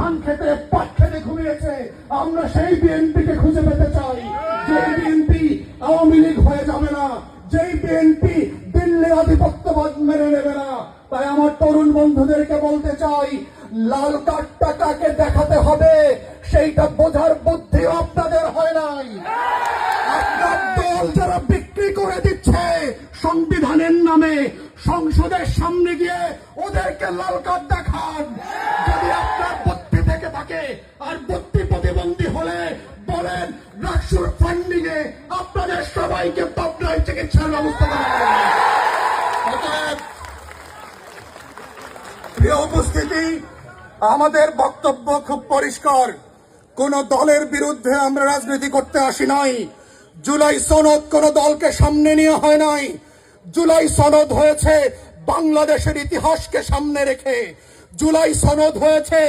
ধান খেতে পাট খেতে ঘুমিয়েছে। আমরা সেই বিএনপিকে খুঁজে পেতে চাই, যে বিএনপি আওয়ামী লীগ হয়ে যাবে না, যেই বিএনপি দিল্লির আধিপত্যবাদ মেনে নেবে না। তাই আমার তরুণ বন্ধুদেরকে বলতে চাই, লাল কার্ডটা কাকে দেখাতে হবে সেইটা বোঝার বুদ্ধি আপনাদের হয় নাই। আপনার দল যারা বিক্রি করে দিচ্ছে সংবিধানের নামে, সংসদের সামনে গিয়ে ওদেরকে লাল কার্ড দেখান। যদি আপনার বুদ্ধি থেকে থাকে আর বুদ্ধি প্রতিবন্ধী হলে বলেন, রাকসুর ফান্ডিং এ আপনাদের সবাইকে পাবনায় চিকিৎসার ব্যবস্থা করা হবে। অতএব প্রিয় উপস্থিতি, আমাদের বক্তব্য খুব পরিষ্কার। কোন দলের বিরুদ্ধে আমরা রাজনীতি করতে আসি নাই। জুলাই সনদ কোন দলকে সামনে নিয়ে হয় নাই। জুলাই সনদ হয়েছে বাংলাদেশের ইতিহাসকে সামনে রেখে। জুলাই সনদ হয়েছে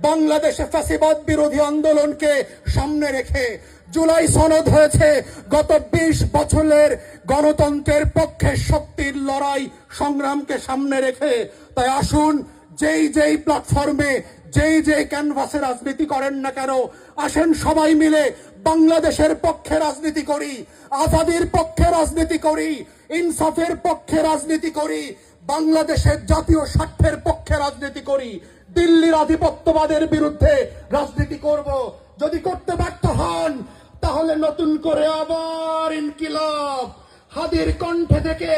বাংলাদেশে ফ্যাসিবাদ বিরোধী আন্দোলনকে সামনে রেখে। জুলাই সনদ হয়েছে গত 20 বছরের গণতন্ত্রের পক্ষে শক্তির লড়াই সংগ্রামকে সামনে রেখে। তাই আসুন, যেই প্ল্যাটফর্মে যেই ক্যানভাসে রাজনীতি করেন না কেন, আসেন সবাই মিলে বাংলাদেশের পক্ষে রাজনীতি করি, আজাদির পক্ষে রাজনীতি করি, ইনসাফের পক্ষে রাজনীতি করি, বাংলাদেশের জাতীয় স্বার্থের পক্ষে রাজনীতি করি, দিল্লির আধিপত্যবাদের বিরুদ্ধে রাজনীতি করব। যদি করতে ব্যর্থ হন তাহলে নতুন করে আবার ইনকিলাব। হাদির কণ্ঠে থেকে